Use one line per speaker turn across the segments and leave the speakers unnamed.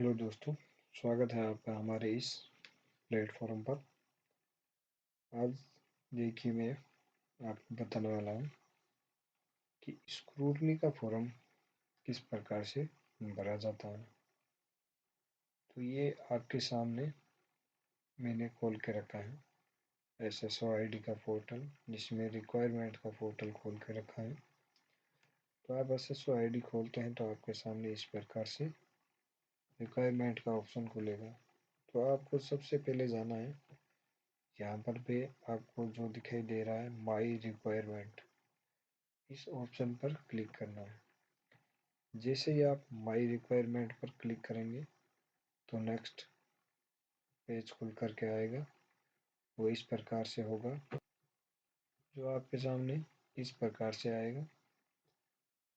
Hello दोस्तों, स्वागत है आपका हमारे इस प्लेटफॉर्म पर। आज देखिए मैं आपको बताने वाला हूँ कि स्क्रूटनी का फॉर्म किस प्रकार से भरा जाता है। तो ये आपके सामने मैंने खोल के रखा है SSOID का पोर्टल, जिसमें रिक्वायरमेंट का पोर्टल खोल के रखा है। तो आप SSOID खोलते हैं तो आपके सामने इस प्रकार से रिक्वायरमेंट का ऑप्शन खुलेगा। तो आपको सबसे पहले जाना है यहाँ पर पे आपको जो दिखाई दे रहा है माई रिक्वायरमेंट, इस ऑप्शन पर क्लिक करना है। जैसे ही आप माई रिक्वायरमेंट पर क्लिक करेंगे तो नेक्स्ट पेज खुल करके आएगा। वो इस प्रकार से होगा, जो आपके सामने इस प्रकार से आएगा।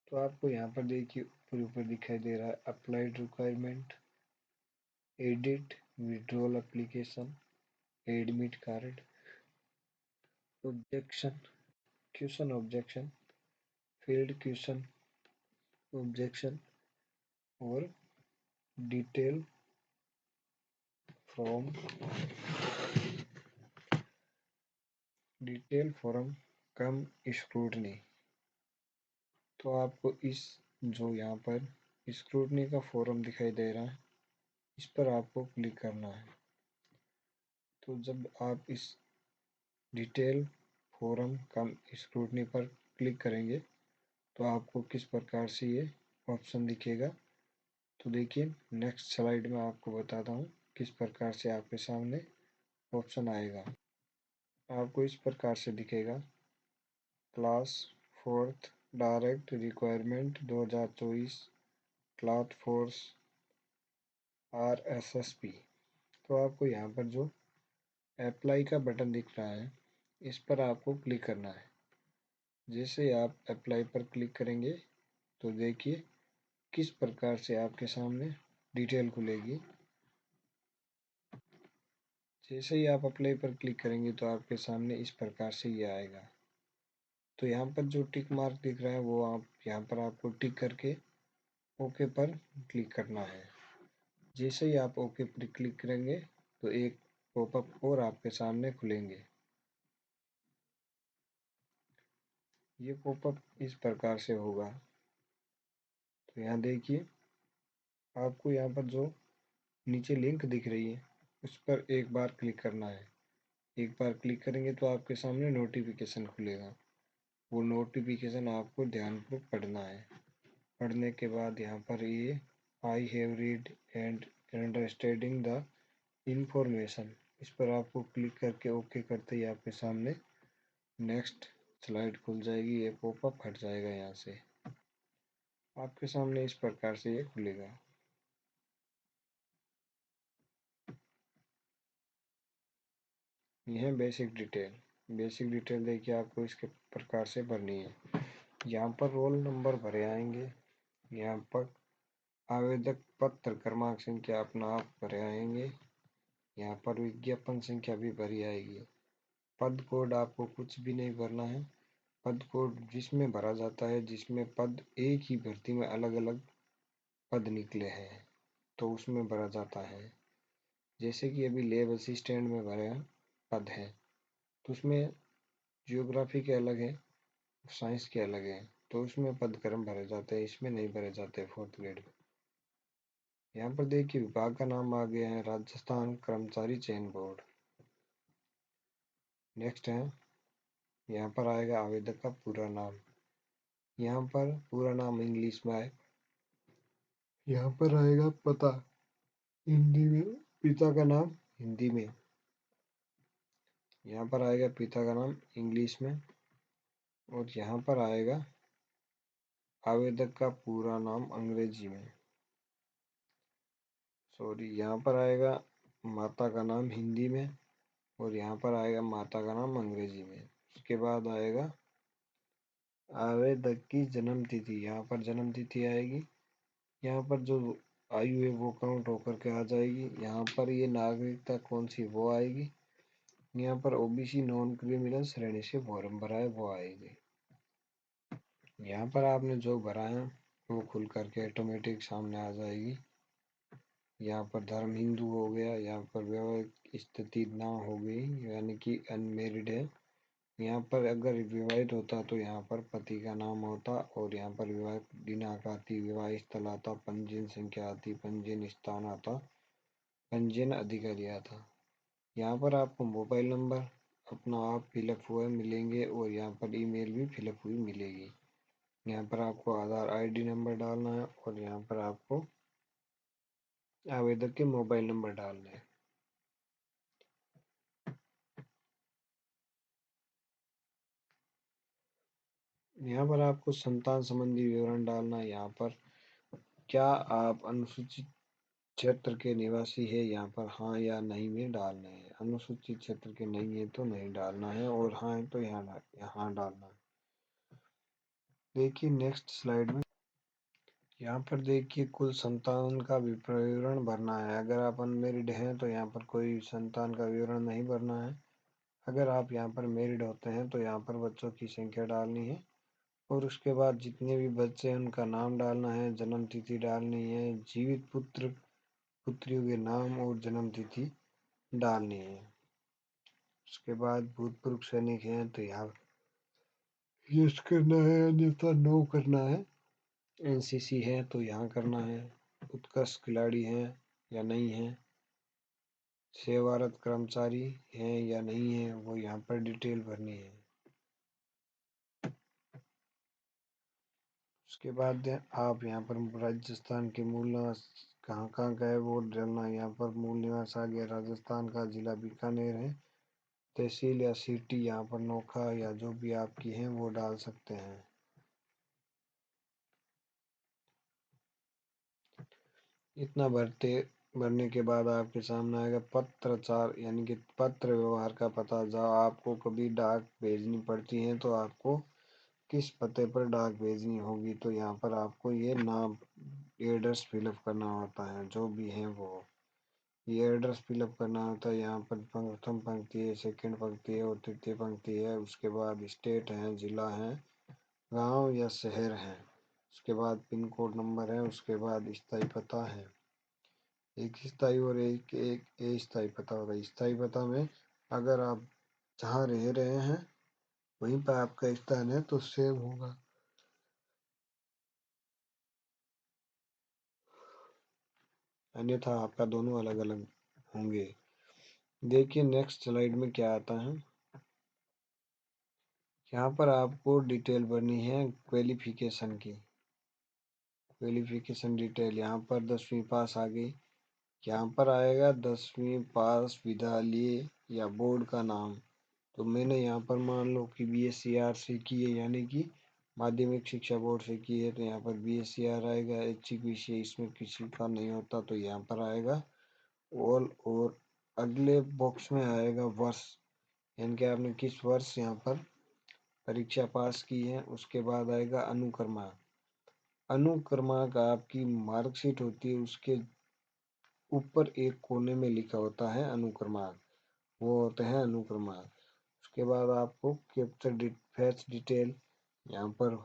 तो आपको यहाँ पर देखिए ऊपर ऊपर दिखाई दे रहा है applied requirement, edit, withdrawal application, admit card, objection, question objection, field question objection और detail from detail form cum scrutiny. तो आपको इस जो यहाँ पर स्क्रूटनी का फॉर्म दिखाई दे रहा है, इस पर आपको क्लिक करना है। तो जब आप इस डिटेल फॉर्म कम स्क्रूटनी पर क्लिक करेंगे तो आपको किस प्रकार से ये ऑप्शन दिखेगा। तो देखिए नेक्स्ट स्लाइड में आपको बताता हूँ किस प्रकार से आपके सामने ऑप्शन आएगा। आपको इस प्रकार से दिखेगा class 4th direct requirement 2024 cloth force RSSP। तो आपको यहाँ पर जो अप्लाई का बटन दिख रहा है, इस पर आपको क्लिक करना है। जैसे आप अप्लाई पर क्लिक करेंगे तो देखिए किस प्रकार से आपके सामने डिटेल खुलेगी। जैसे ही आप अप्लाई पर क्लिक करेंगे तो आपके सामने इस प्रकार से ये आएगा। तो यहाँ पर जो टिक मार्क दिख रहा है वो आप यहाँ पर आपको टिक करके ओके पर क्लिक करना है। जैसे ही आप ओके पर क्लिक करेंगे तो एक पॉपअप और आपके सामने खुलेंगे। ये पॉपअप इस प्रकार से होगा। तो यहाँ देखिए आपको यहाँ पर जो नीचे लिंक दिख रही है उस पर एक बार क्लिक करना है। एक बार क्लिक करेंगे तो आपके सामने नोटिफिकेशन खुलेगा। वो नोटिफिकेशन आपको ध्यानपूर्वक पढ़ना है। पढ़ने के बाद यहाँ पर ये I have read and understanding the information, इस पर आपको क्लिक करके ओके करते ही आपके सामने नेक्स्ट स्लाइड खुल जाएगी। ये पॉपअप हट जाएगा। यहाँ से आपके सामने इस प्रकार से ये खुलेगा। यह है बेसिक डिटेल देखिए आपको इसके प्रकार से भरनी है। यहाँ पर रोल नंबर भरे आएंगे, यहाँ पर आवेदक पत्र क्रमांक संख्या अपना आप भरे आएंगे, यहाँ पर विज्ञापन संख्या भी भरी आएगी। पद कोड आपको कुछ भी नहीं भरना है। पद कोड जिसमें भरा जाता है जिसमें पद एक ही भर्ती में अलग अलग पद निकले हैं तो उसमें भरा जाता है। जैसे कि अभी लैब असिस्टेंट में भरे पद है तो उसमें जियोग्राफी के अलग है, साइंस के अलग है, तो उसमें पद क्रम भरे जाते हैं, इसमें नहीं भरे जाते 4th ग्रेड में। यहाँ पर देखिए विभाग का नाम आ गया है राजस्थान कर्मचारी चयन बोर्ड। नेक्स्ट है यहाँ पर आएगा आवेदक का पूरा नाम। यहाँ पर पूरा नाम इंग्लिश में आए। यहाँ पर आएगा पता हिंदी में, पिता का नाम हिंदी में। यहाँ पर आएगा पिता का नाम इंग्लिश में और यहाँ पर आएगा आवेदक का पूरा नाम अंग्रेजी में। सॉरी, यहाँ पर आएगा माता का नाम हिंदी में और यहाँ पर आएगा माता का नाम अंग्रेजी में। उसके बाद आएगा आवेदक की जन्म तिथि। यहाँ पर जन्म तिथि आएगी। यहाँ पर जो आयु है वो काउंट होकर के आ जाएगी। यहाँ पर ये नागरिकता कौन सी वो आएगी। यहाँ पर OBC नॉन क्रिमिनल श्रेणी से फॉर्म भरा है वो आएगी। यहाँ पर आपने जो भरा है वो खुल करके ऑटोमेटिक सामने आ जाएगी। यहाँ पर धर्म हिंदू हो गया, यहाँ पर वैवाहिक स्थिति ना हो गई यानी कि अनमेरिड है। यहाँ पर अगर विवाहित होता तो यहाँ पर पति का नाम होता, और यहाँ पर विवाह दिनांक आती, विवाह स्थल आता, पंजीयन संख्या आती, पंजीयन स्थान आता, पंजीयन अधिकारी आता। यहाँ पर आपको मोबाइल नंबर अपना आप फिलअप हुए मिलेंगे, और यहाँ पर ईमेल भी फिलअप हुई मिलेगी। यहाँ पर आपको आधार आईडी नंबर डालना है, और यहाँ पर आपको आवेदक के मोबाइल नंबर डालना है। यहाँ पर आपको संतान संबंधी विवरण डालना है। यहाँ पर क्या आप अनुसूचित क्षेत्र के निवासी है, यहाँ पर हाँ या नहीं में डालना है। अनुसूचित क्षेत्र के नहीं है तो नहीं डालना है, और हाँ है तो यहाँ डालना है। देखिए नेक्स्ट स्लाइड में, यहाँ पर देखिए कुल संतान का विवरण भरना है। अगर आप अनमेरिड हैं तो यहाँ पर कोई संतान का विवरण नहीं भरना है। अगर आप यहाँ पर मैरिड होते हैं तो यहाँ पर बच्चों की संख्या डालनी है, और उसके बाद जितने भी बच्चे हैं उनका नाम डालना है, जन्म तिथि डालनी है, जीवित पुत्र पुत्रियों के नाम और जन्म तिथि डालनी है। उसके बाद भूतपूर्व सैनिक हैं तो यहाँ यस करना है, अन्यथा नो करना है। एनसीसी है तो यहाँ करना है। उत्कृष्ट खिलाड़ी हैं या नहीं है, सेवारत कर्मचारी हैं या नहीं है, वो यहाँ पर डिटेल भरनी है। उसके बाद आप यहाँ पर राजस्थान के मूल निवास कहाँ कहाँ का है वो डालना है। यहाँ पर मूल निवास आ गया राजस्थान का, जिला बीकानेर है, तहसील या सिटी यहाँ पर नोखा या जो भी आपकी है वो डाल सकते हैं। इतना भरने के बाद आपके सामने आएगा पत्राचार यानी कि पत्र व्यवहार का पता। जब आपको कभी डाक भेजनी पड़ती है तो आपको किस पते पर डाक भेजनी होगी, तो यहाँ पर आपको ये नाम एड्रेस फिलअप करना होता है, जो भी है वो ये एड्रेस फिलअप करना होता है। यहाँ पर प्रथम पंक्ति है, सेकंड पंक्ति है और तृतीय पंक्ति है। उसके बाद स्टेट है, जिला है, गांव या शहर है, उसके बाद पिन कोड नंबर है, उसके बाद स्थायी पता है। एक स्थायी और एक अस्थायी पता होगा। स्थायी पता में अगर आप जहाँ रह रहे हैं वहीं पर आपका स्थान है तो सेव होगा, अन्यथा आपका दोनों अलग अलग होंगे। देखिए नेक्स्ट स्लाइड में क्या आता है। यहाँ पर आपको डिटेल भरनी है क्वालिफिकेशन की। क्वालिफिकेशन डिटेल यहाँ पर 10वीं पास आ गई, यहाँ पर आएगा 10वीं पास विद्यालय या बोर्ड का नाम। तो मैंने यहाँ पर मान लो कि BSc से की है, यानी कि माध्यमिक शिक्षा बोर्ड से की है, तो यहाँ पर BSc आएगा। ऐच्छिक विषय इसमें किसी का नहीं होता तो यहाँ पर आएगा ऑल, और अगले बॉक्स में आएगा वर्ष, यानी कि आपने किस वर्ष यहाँ पर परीक्षा पास की है। उसके बाद आएगा अनुक्रमांक। अनुक्रमांक आपकी मार्कशीट होती है, उसके ऊपर एक कोने में लिखा होता है अनुक्रमांक, वो होते हैं अनुक्रमांक। उसके बाद आपको कैप्चर फैच डिटेल, यहाँ पर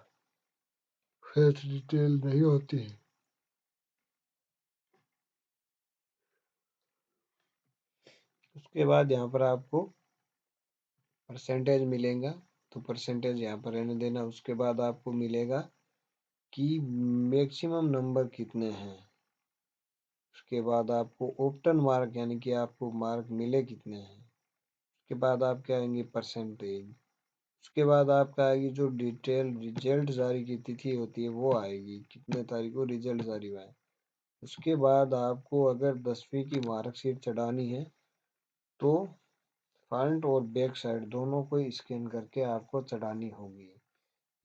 फैच डिटेल नहीं होती है। उसके बाद यहाँ पर आपको परसेंटेज मिलेगा, तो परसेंटेज यहाँ पर रहने देना। उसके बाद आपको मिलेगा कि मैक्सिमम नंबर कितने हैं। उसके बाद आपको ऑप्टन मार्क यानी कि आपको मार्क मिले कितने हैं। उसके बाद आपके आएंगे परसेंटेज। उसके बाद आपका आएगी जो डिटेल रिजल्ट जारी की तिथि होती है वो आएगी, कितने तारीख को रिजल्ट जारी हुआ है। उसके बाद आपको अगर 10वीं की मार्कशीट चढ़ानी है तो फ्रंट और बैक साइड दोनों को स्कैन करके आपको चढ़ानी होगी।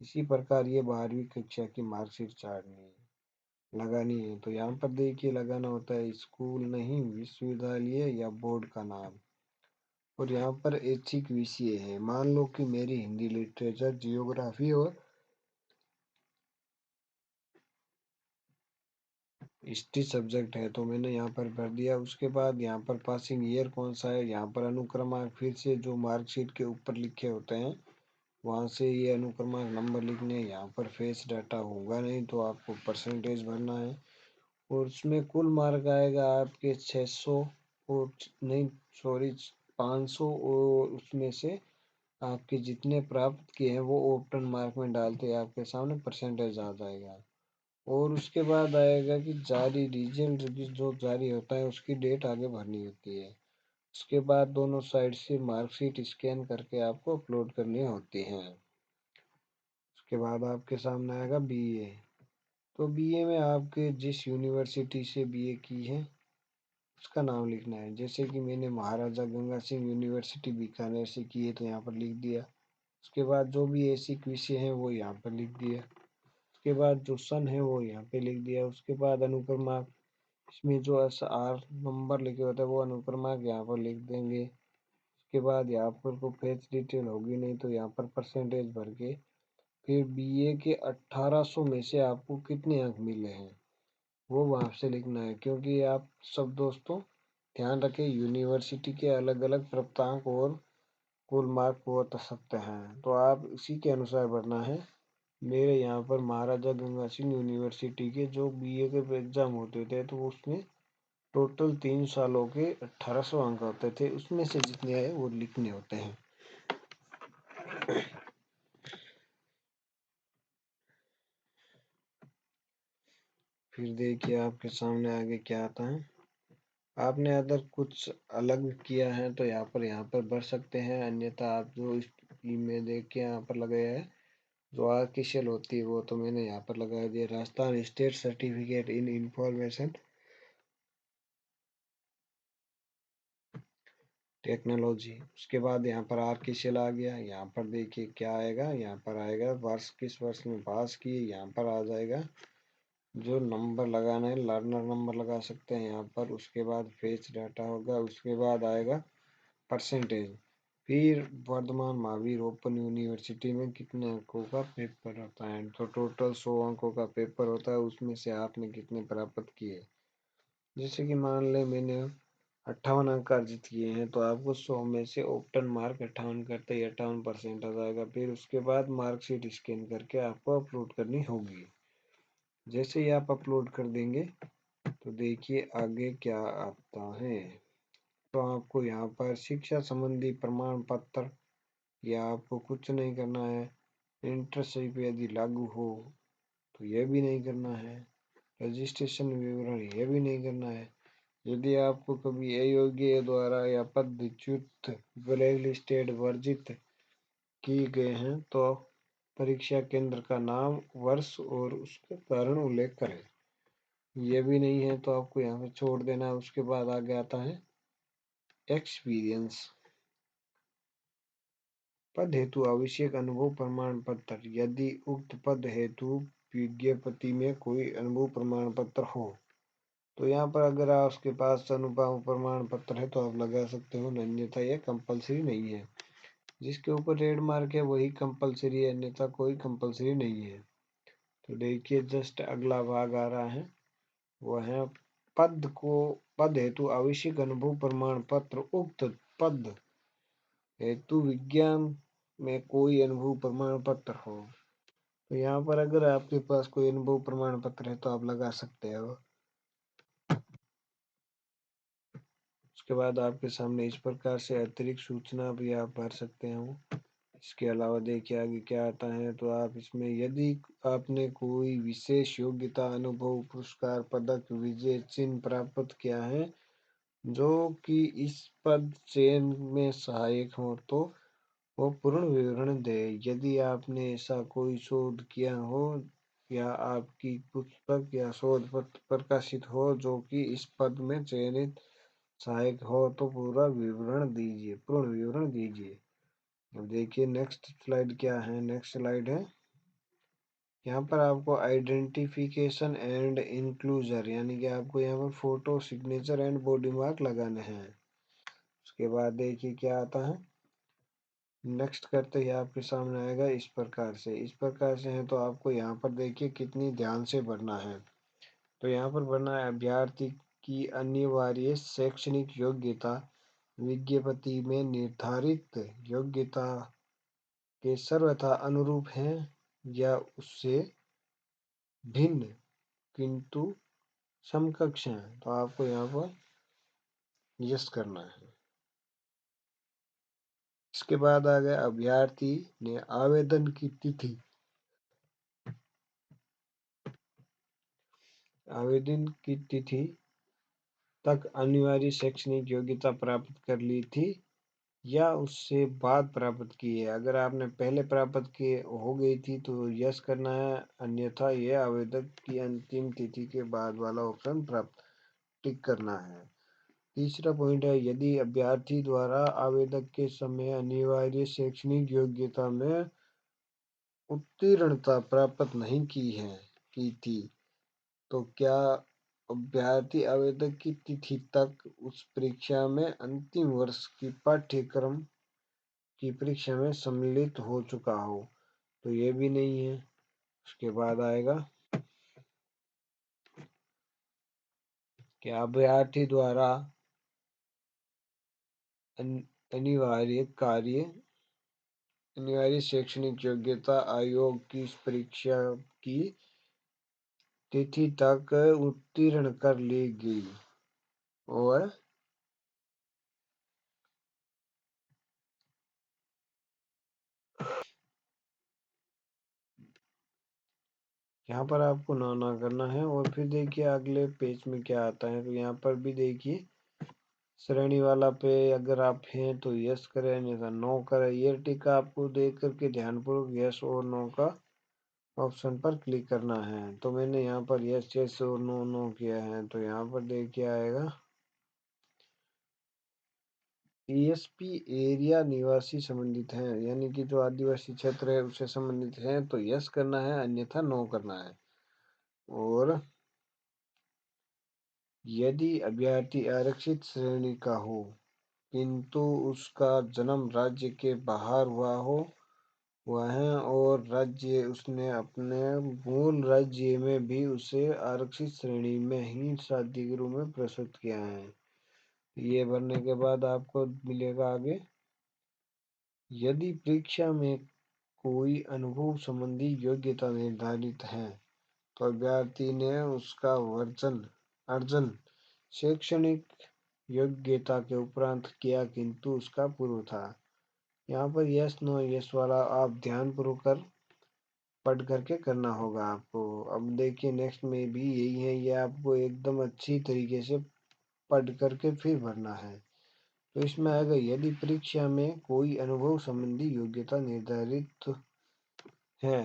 इसी प्रकार ये 12वीं कक्षा की मार्कशीट चढ़ानी है, लगानी है। तो यहाँ पर देखिए लगाना होता है स्कूल नहीं, विश्वविद्यालय या बोर्ड का नाम। और यहाँ पर ऐच्छिक विषय है, मान लो कि मेरी हिंदी लिटरेचर, जियोग्राफी और हिस्ट्री सब्जेक्ट है, तो मैंने यहाँ पर भर दिया। उसके बाद यहाँ पर पासिंग ईयर कौन सा है, यहाँ पर अनुक्रमांक फिर से जो मार्कशीट के ऊपर लिखे होते हैं वहाँ से ये अनुक्रमांक नंबर लिखने हैं। यहाँ पर फेस डाटा होगा नहीं तो आपको परसेंटेज भरना है। और उसमें कुल मार्क आएगा आपके 600 और नहीं सॉरी 500 और उसमें से आपके जितने प्राप्त किए हैं वो ऑप्टन मार्क में डालते हैं आपके सामने परसेंटेज आ जाएगा। और उसके बाद आएगा कि जारी रिजल्ट जो जारी होता है उसकी डेट आगे भरनी होती है। उसके बाद दोनों साइड से मार्कशीट स्कैन करके आपको अपलोड करनी होती हैं। उसके बाद आपके सामने आएगा बीए। तो बीए में आपके जिस यूनिवर्सिटी से बीए की है उसका नाम लिखना है। जैसे कि मैंने महाराजा गंगा सिंह यूनिवर्सिटी बीकानेर से की है तो यहाँ पर लिख दिया। उसके बाद जो भी ऐसी विषय हैं वो यहाँ पर लिख दिया। उसके बाद जो सन है वो यहाँ पे लिख दिया। उसके बाद अनुक्रमांक, इसमें जो आर नंबर लिखे होते हैं वो अनुक्रमांक यहाँ पर लिख देंगे। उसके बाद यहाँ पर कोई फेच डिटेल होगी नहीं तो यहाँ पर परसेंटेज भर के फिर बीए के 1800 में से आपको कितने अंक मिले हैं वो वहाँ से लिखना है। क्योंकि आप सब दोस्तों ध्यान रखें यूनिवर्सिटी के अलग अलग प्राप्तांक और कुल मार्क हो सकते हैं तो आप इसी के अनुसार भरना है। मेरे यहाँ पर महाराजा गंगा सिंह यूनिवर्सिटी के जो बीए के एग्जाम होते थे तो उसमें टोटल 3 सालों के 1800 अंक होते थे, उसमें से जितने आए वो लिखने होते हैं। फिर देखिए आपके सामने आगे क्या आता है। आपने अगर कुछ अलग किया है तो यहाँ पर भर सकते हैं, अन्यथा आप जो इस में देख के यहाँ पर लगाया है जो आर्टिफिशियल होती है वो तो मैंने यहाँ पर लगा दिया, Rajasthan state certificate in information technology. उसके बाद यहाँ पर आर्टिफिशियल आ गया। यहाँ पर देखिए क्या आएगा, यहाँ पर आएगा वर्ष किस वर्ष में पास किए, यहाँ पर आ जाएगा जो नंबर लगाना है लर्नर नंबर लगा सकते हैं यहाँ पर। उसके बाद फेच डाटा होगा। उसके बाद आएगा परसेंटेज। फिर वर्धमान महावीर ओपन यूनिवर्सिटी में कितने अंकों का पेपर होता है तो टोटल 100 अंकों का पेपर होता है, उसमें से आपने कितने प्राप्त किए। जैसे कि मान ले मैंने 58 अंक अर्जित किए हैं तो आपको 100 में से ऑप्टन मार्क 58 करते ही 58% आ जाएगा। फिर उसके बाद मार्कशीट स्कैन करके आपको अपलोड करनी होगी। जैसे ही आप अपलोड कर देंगे तो देखिए आगे क्या आता है। तो आपको यहाँ पर शिक्षा संबंधी प्रमाण पत्र या आपको कुछ नहीं करना है। इंटर्नशिप यदि लागू हो तो यह भी नहीं करना है। रजिस्ट्रेशन विवरण यह भी नहीं करना है। यदि आपको कभी अयोग्य द्वारा या पदच्युत ब्लैकलिस्टेड वर्जित किए गए हैं तो परीक्षा केंद्र का नाम वर्ष और उसका कारण उल्लेख करें। ये भी नहीं है तो आपको यहाँ पे छोड़ देना है। उसके बाद आगे आता है एक्सपीरियंस। पद हेतु आवश्यक अनुभव प्रमाण पत्र। यदि उक्त पद हेतु विज्ञप्ति में कोई अनुभव प्रमाण पत्र हो तो यहाँ पर अगर आपके पास अनुभव प्रमाण पत्र है तो आप लगा सकते हो, अन्यथा यह कंपलसरी नहीं है। जिसके ऊपर रेड मार्क है वही कंपलसरी है, अन्यथा कोई कंपलसरी नहीं है। तो देखिए जस्ट अगला भाग आ रहा है, वह है पद हेतु आवश्यक अनुभव प्रमाण पत्र। उक्त पद हेतु विज्ञान में कोई अनुभव प्रमाण पत्र हो तो यहाँ पर अगर आपके पास कोई अनुभव प्रमाण पत्र है तो आप लगा सकते हो। उसके बाद आपके सामने इस प्रकार से अतिरिक्त सूचना भी आप भर सकते हो। इसके अलावा देखिए आगे क्या आता है। तो आप इसमें यदि आपने कोई विशेष योग्यता अनुभव पुरस्कार पदक विजय चिन्ह प्राप्त किया है जो कि इस पद चयन में सहायक हो तो वो पूर्ण विवरण दे। यदि आपने ऐसा कोई शोध किया हो या आपकी पुस्तक या शोध पत्र प्रकाशित हो जो कि इस पद में चयनित सहायक हो तो पूरा विवरण दीजिए, पूर्ण विवरण दीजिए। अब देखिए नेक्स्ट स्लाइड क्या है। नेक्स्ट स्लाइड है, यहाँ पर आपको आइडेंटिफिकेशन एंड इंक्लूजर यानी कि आपको यहाँ पर photo signature and body mark लगाने हैं। उसके बाद देखिए क्या आता है। नेक्स्ट करते ही आपके सामने आएगा इस प्रकार से है तो आपको यहाँ पर देखिए कितनी ध्यान से भरना है। तो यहाँ पर भरना है अभ्यर्थी की अनिवार्य शैक्षणिक योग्यता विज्ञप्ति में निर्धारित योग्यता के सर्वथा अनुरूप हैं या उससे भिन्न किंतु समकक्ष हैं, तो आपको यहाँ पर यस करना है। इसके बाद आ गया अभ्यर्थी ने आवेदन की तिथि, आवेदन की तिथि तक अनिवार्य शैक्षणिक योग्यता प्राप्त कर ली थी या उससे बाद प्राप्त की है। अगर आपने पहले प्राप्त की हो गई थी तो यस करना है, अन्यथा यह आवेदक की अंतिम तिथि के बाद वाला ऑप्शन प्राप्त टिक करना है। तीसरा पॉइंट है, यदि अभ्यर्थी द्वारा आवेदक के समय अनिवार्य शैक्षणिक योग्यता में उत्तीर्णता प्राप्त नहीं की थी, तो क्या अभ्यर्थी आवेदक की तिथि तक उस परीक्षा में अंतिम वर्ष की पाठ्यक्रम की परीक्षा में सम्मिलित हो चुका हो, तो ये भी नहीं है। उसके बाद आएगा कि अभ्यर्थी द्वारा अनिवार्य शैक्षणिक योग्यता आयोग की इस परीक्षा की तिथि तक उत्तीर्ण कर ली गई और यहाँ पर आपको ना करना है। और फिर देखिए अगले पेज में क्या आता है, तो यहाँ पर भी देखिए श्रेणी वाला पे अगर आप हैं तो यस करें, अन्यथा नो करें। ये टिक आपको देख करके ध्यानपूर्वक यस और नो का ऑप्शन पर क्लिक करना है। तो मैंने यहाँ पर यस यस और नो नो किया है, तो यहाँ पर देखिए आएगा टीएसपी एरिया निवासी संबंधित हैं, यानी कि जो आदिवासी क्षेत्र है उससे संबंधित है, तो यस करना है, अन्यथा नो करना है। और यदि अभ्यर्थी आरक्षित श्रेणी का हो किंतु उसका जन्म राज्य के बाहर हुआ है और राज्य उसने अपने मूल राज्य में भी उसे आरक्षित श्रेणी में ही शादी के रूप में प्रस्तुत किया है, ये भरने के बाद आपको मिलेगा आगे, यदि परीक्षा में कोई अनुभव संबंधी योग्यता निर्धारित है तो अभ्यर्थी ने उसका अर्जन शैक्षणिक योग्यता के उपरांत किया किंतु उसका पूर्व था। यहाँ पर यस नो यस वाला आप ध्यानपूर्वक पढ़ करके करना होगा आपको। अब देखिए नेक्स्ट में भी यही है, ये आपको एकदम अच्छी तरीके से पढ़ करके फिर भरना है। तो इसमें आएगा, यदि परीक्षा में कोई अनुभव संबंधी योग्यता निर्धारित है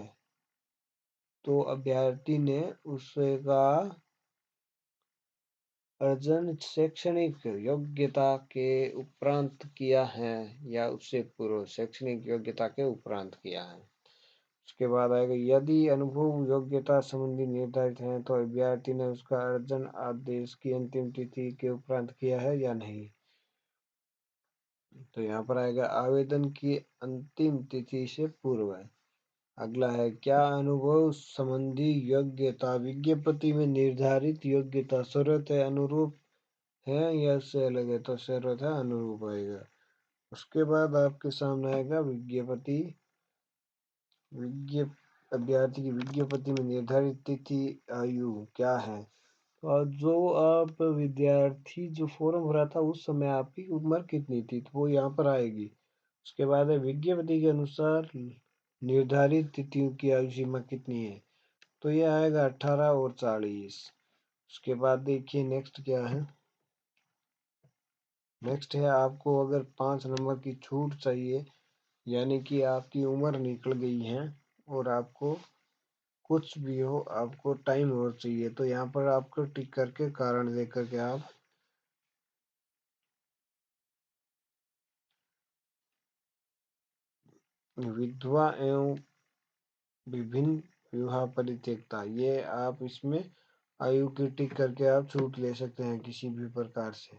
तो अभ्यर्थी ने उसका अर्जन शैक्षणिक योग्यता के उपरांत किया है या उससे पूर्व शैक्षणिक योग्यता के उपरांत किया है। उसके बाद आएगा, यदि अनुभव योग्यता संबंधी निर्धारित है तो अभ्यर्थी ने उसका अर्जन आदेश की अंतिम तिथि के उपरांत किया है या नहीं। तो यहाँ पर आएगा आवेदन की अंतिम तिथि से पूर्व है। अगला है, क्या अनुभव संबंधी योग्यता विज्ञप्ति में निर्धारित योग्यता शर्त है अनुरूप है या उससे अलग है, तो शर्त है अनुरूप आएगा। उसके बाद आपके सामने आएगा अभ्यर्थी की विज्ञप्ति में निर्धारित तिथि आयु क्या है। और जो आप विद्यार्थी जो फॉर्म भरा था उस समय आपकी उम्र कितनी थी, तो वो यहाँ पर आएगी। उसके बाद है, विज्ञप्ति के अनुसार निर्धारित तिथियों की आयु सीमा कितनी है, तो ये आएगा 18 और 40। उसके बाद देखिए नेक्स्ट क्या है, नेक्स्ट है आपको अगर 5 नंबर की छूट चाहिए, यानी कि आपकी उम्र निकल गई है और आपको कुछ भी हो आपको टाइम और चाहिए, तो यहाँ पर आपको टिक करके कारण दे करके आप विधवा एवं विभिन्न विवाह परित्यक्ता, ये आप इसमें आयु की टिक करके आप छूट ले सकते हैं किसी भी प्रकार से।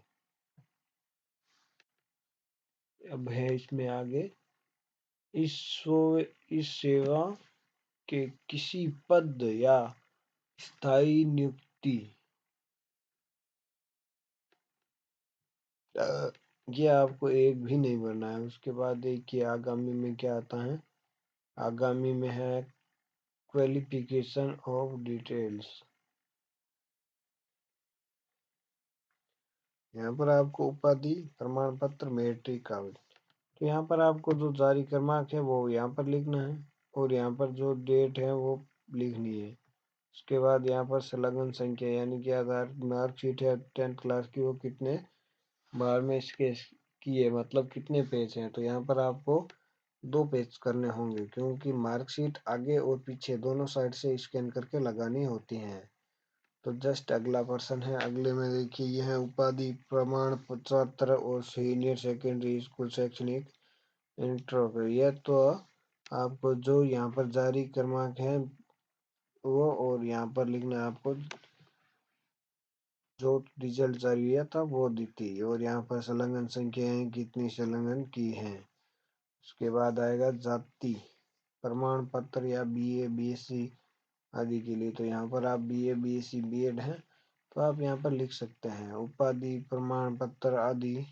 अब है इसमें आगे, इस इस सेवा के किसी पद या स्थायी नियुक्ति, ये आपको एक भी नहीं भरना है। उसके बाद देखिए आगामी में क्या आता है, आगामी में है क्वालिफिकेशन ऑफ डिटेल्स। यहाँ पर आपको उपाधि प्रमाण पत्र मैट्रिक कागज, तो यहाँ पर आपको जो जारी क्रमांक है वो यहाँ पर लिखना है और यहाँ पर जो डेट है वो लिखनी है। उसके बाद यहाँ पर संलग्न संख्या यानी कि आधार मार्कशीट है 10th क्लास की, वो कितने बार में इसके किए मतलब कितने पेज हैं, तो यहाँ पर आपको 2 पेज करने होंगे क्योंकि मार्कशीट आगे और पीछे दोनों साइड से स्कैन करके लगानी होती हैं। तो जस्ट अगला पर्सन है, अगले में देखिए यह है उपाधि प्रमाण पत्र और सीनियर सेकेंडरी स्कूल शैक्षणिक इंटर, यह तो आपको जो यहाँ पर जारी क्रमांक है वो, और यहाँ पर लिखना है आपको जो रिजल्ट जारी हुआ था वो दी, और यहाँ पर संलग्न संख्याएं कितनी संलग्न की हैं। उसके बाद आएगा जाति प्रमाण पत्र या बीए बीएससी आदि के लिए, तो यहाँ पर आप बीए बीएससी बीएड है तो आप यहाँ पर लिख सकते हैं उपाधि प्रमाण पत्र आदि।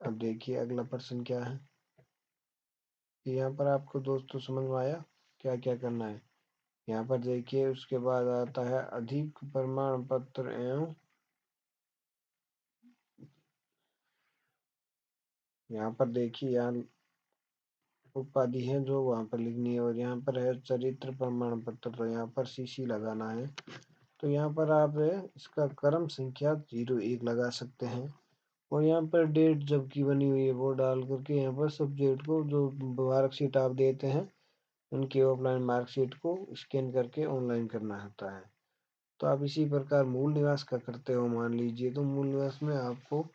अब देखिए अगला प्रश्न क्या है, यहाँ पर आपको दोस्तों समझ में आया क्या क्या करना है। यहाँ पर देखिए उसके बाद आता है अधिक प्रमाण पत्र एवं, यहाँ पर देखिए यहाँ उपाधि है जो वहां पर लिखनी है, और यहाँ पर है चरित्र प्रमाण पत्र, तो यहाँ पर सीसी लगाना है। तो यहाँ पर आप इसका क्रम संख्या 01 लगा सकते हैं, और यहाँ पर डेट जब की बनी हुई है वो डाल करके यहाँ पर सब्जेक्ट को जो मार्कशीट आप देते हैं उनकी ऑफलाइन मार्कशीट को स्कैन करके ऑनलाइन करना होता है। तो आप इसी प्रकार मूल निवास का करते हो, मान लीजिए तो मूल निवास में आपको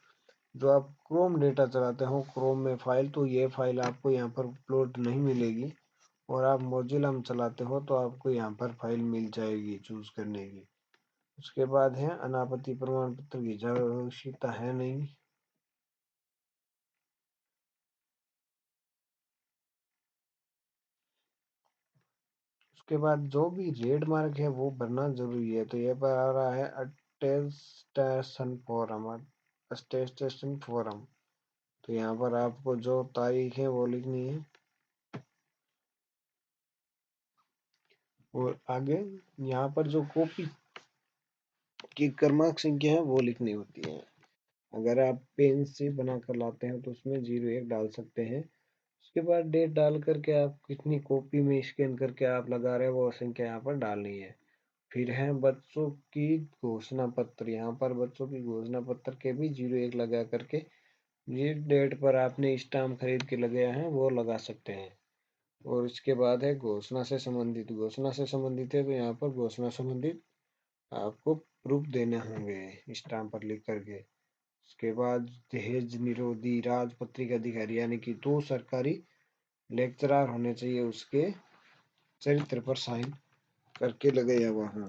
जो आप क्रोम डेटा चलाते हो क्रोम में फाइल, तो ये फाइल आपको यहाँ पर अपलोड नहीं मिलेगी, और आप मोजिला में चलाते हो तो आपको यहाँ पर फाइल मिल जाएगी चूज करने की। उसके बाद है अनापत्ति प्रमाण पत्र की आवश्यकता है नहीं। उसके बाद जो भी रेड मार्क है वो भरना जरूरी है, तो ये पर आ रहा है अटेस्टेशन फॉरम, अटेस्टेशन फॉरम, तो यहाँ पर आपको जो तारीख है वो लिखनी है, और आगे यहाँ पर जो कॉपी की क्रमांक संख्या है वो लिखनी होती है। अगर आप पेन से बना कर लाते हैं तो उसमें 01 डाल सकते हैं। उसके बाद डेट डाल करके आप कितनी कॉपी में स्कैन करके आप लगा रहे हैं वो संख्या यहाँ पर डालनी है। फिर है बच्चों की घोषणा पत्र, यहाँ पर बच्चों की घोषणा पत्र के भी 01 लगा करके जिस डेट पर आपने स्टाम्प खरीद के लगाया है वो लगा सकते हैं। और इसके बाद है घोषणा से संबंधित, घोषणा से संबंधित है तो यहाँ पर घोषणा संबंधित आपको प्रूफ देने होंगे स्टाम्प पर लिख करके। उसके बाद दहेज निरोधी राजपत्रित अधिकारी यानी कि 2 सरकारी लेक्चरार होने चाहिए, उसके चरित्र पर साइन करके लगाया हुआ हो।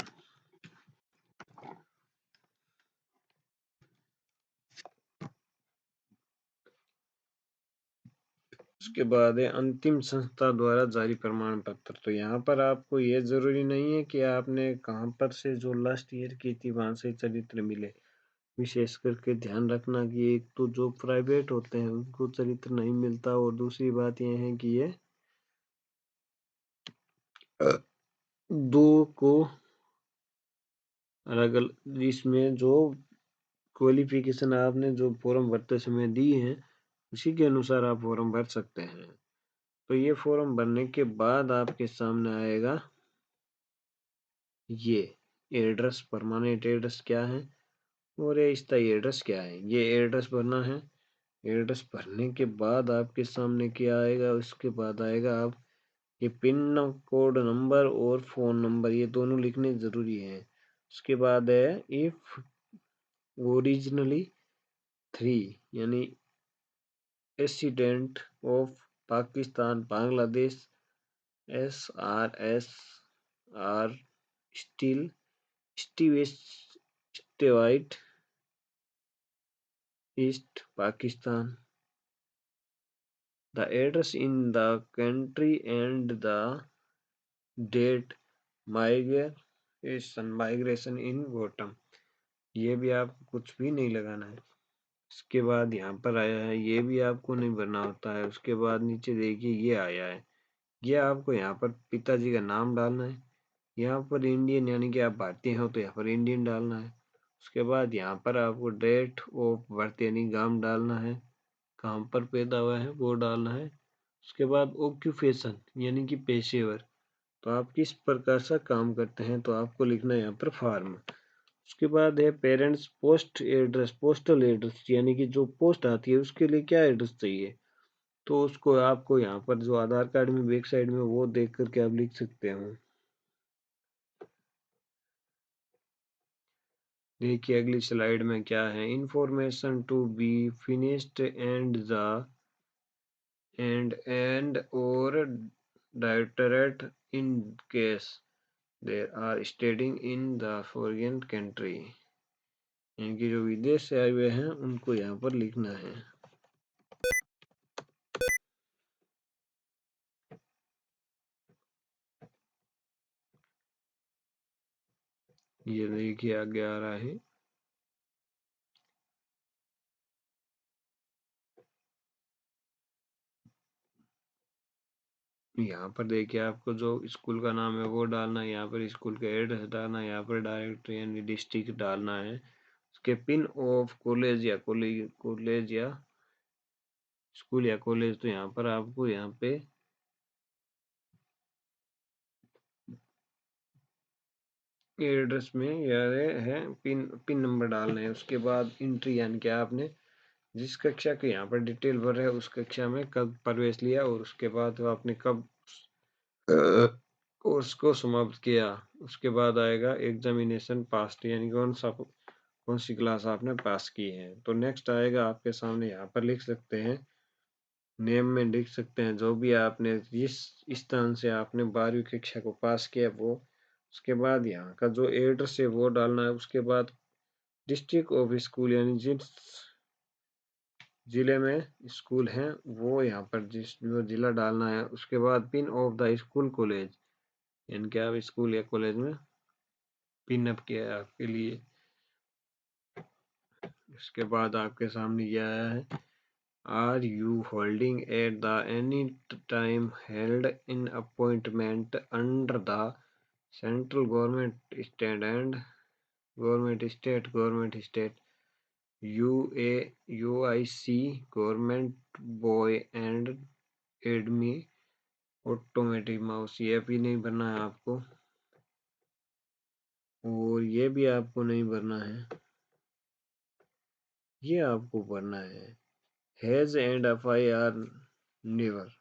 उसके बाद है अंतिम संस्था द्वारा जारी प्रमाण पत्र, तो यहाँ पर आपको ये जरूरी नहीं है कि आपने कहाँ पर से जो लास्ट ईयर की थी वहां से चरित्र मिले। विशेष करके ध्यान रखना कि एक तो जो प्राइवेट होते हैं उनको चरित्र नहीं मिलता, और दूसरी बात यह है कि ये दो को अलग अलग इसमें जो क्वालिफिकेशन आपने जो फॉर्म भरते समय दी है उसी के अनुसार आप फॉर्म भर सकते हैं। तो ये फॉर्म भरने के बाद आपके सामने आएगा ये एड्रेस, परमानेंट एड्रेस क्या है और ये स्थायी एड्रेस क्या है। ये एड्रेस भरना है। एड्रेस भरने के बाद आपके सामने क्या आएगा, उसके बाद आएगा आप ये पिन कोड नंबर और फोन नंबर, ये दोनों लिखने जरूरी है। उसके बाद है इफ ओरिजिनली 3 यानी resident of Pakistan Bangladesh SRSR still स्टीवाइट east Pakistan, the address in the country and the date migration in bottom, ये भी आपको कुछ भी नहीं लगाना है। उसके बाद यहाँ पर आया है ये भी आपको नहीं भरना होता है। उसके बाद नीचे देखिए ये आया है
ये आपको यहाँ पर पिताजी का नाम डालना है। यहाँ पर इंडियन यानी कि आप भारतीय हो तो यहाँ पर इंडियन डालना है। उसके बाद यहाँ पर आपको डेट ऑफ बर्थ यानी गांव डालना है, कहाँ पर पैदा हुआ है वो डालना है। उसके बाद ऑक्यूपेशन यानी कि पेशेवर, तो आप किस प्रकार से काम करते हैं तो आपको लिखना है यहाँ पर फार्म। उसके बाद है parents post address, postal address यानी कि जो पोस्ट आती है उसके लिए क्या एड्रेस चाहिए, तो उसको आपको यहाँ पर जो आधार कार्ड में बैक साइड में वो देख करके आप लिख सकते हो। देखिए अगली स्लाइड में क्या है, information to be finished and और directorate in case there are studying in the foreign country, इनकी जो विदेश से आए हुए हैं उनको यहाँ पर लिखना है। ये देखिए आगे आ रहा है। यहाँ पर देखिए आपको जो स्कूल का नाम है वो डालना है, यहाँ पर स्कूल का एड्रेस डालना है, यहाँ पर डायरेक्ट यानी डिस्ट्रिक्ट डालना है, उसके पिन ऑफ कॉलेज या स्कूल या कॉलेज, तो यहाँ पर आपको यहाँ पे एड्रेस में यार है पिन नंबर डालना है। उसके बाद इंट्री यानी कि आपने जिस कक्षा के यहाँ पर डिटेल भर रहे हैं उस कक्षा में कब प्रवेश लिया और उसके बाद आपने कब कोर्स को समाप्त किया। उसके बाद आएगा एग्जामिनेशन पास यानी कौन सी क्लास आपने पास की है। तो नेक्स्ट आएगा आपके सामने, यहाँ पर लिख सकते हैं नेम में लिख सकते हैं जो भी आपने जिस स्थान से आपने 12वीं कक्षा को पास किया वो। उसके बाद यहाँ का जो एड्रेस है वो डालना है। उसके बाद डिस्ट्रिक्ट ऑफ स्कूल यानी जिस जिले में स्कूल है वो यहाँ पर जिस जो जिला डालना है। उसके बाद pin of the school college यानी कि आप स्कूल या कॉलेज में पिन अप किया है आपके लिए। उसके बाद आपके सामने यह आया है, are you holding at the any time held in appointment under the central government state UIC government boy and एडमी ऑटोमेटिक माउस, ये भी नहीं भरना है आपको और ये भी आपको नहीं भरना है, ये आपको भरना है। हैज एंड FIR नेवर,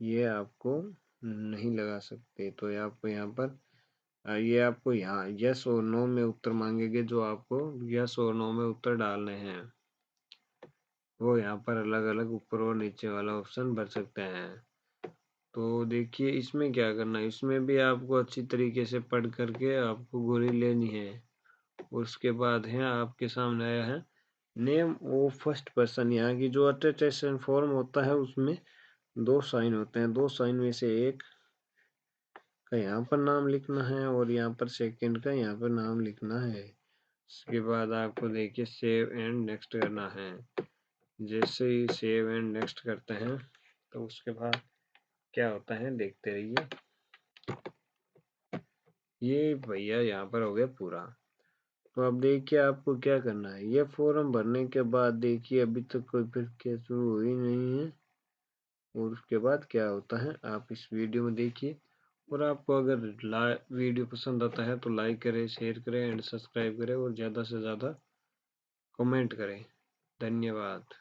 ये आपको नहीं लगा सकते। तो ये आपको यहाँ पर ये आपको यहाँ यस और नो में उत्तर मांगेंगे, जो आपको यस और नो में उत्तर डालने हैं वो यहाँ पर अलग अलग ऊपर और नीचे वाला ऑप्शन भर सकते हैं। तो देखिए इसमें क्या करना है, इसमें भी आपको अच्छी तरीके से पढ़ करके आपको गोली लेनी है। उसके बाद है आपके सामने आया है नेम ऑफ फर्स्ट पर्सन, यहाँ की जो अटेस्टेशन फॉर्म होता है उसमें 2 साइन होते हैं, 2 साइन में से एक का यहाँ पर नाम लिखना है और यहाँ पर सेकंड का यहाँ पर नाम लिखना है। उसके बाद आपको देखिए सेव एंड नेक्स्ट करना है। जैसे ही सेव एंड नेक्स्ट करते हैं तो उसके बाद क्या होता है देखते रहिए। ये भैया यहाँ पर हो गया पूरा। तो अब देखिए आपको क्या करना है, ये फॉर्म भरने के बाद देखिए अभी तक कोई प्रक्रिया शुरू हुई नहीं है और उसके बाद क्या होता है आप इस वीडियो में देखिए। और आपको अगर वीडियो पसंद आता है तो लाइक करें, शेयर करें एंड सब्सक्राइब करें और ज़्यादा से ज़्यादा कमेंट करें। धन्यवाद।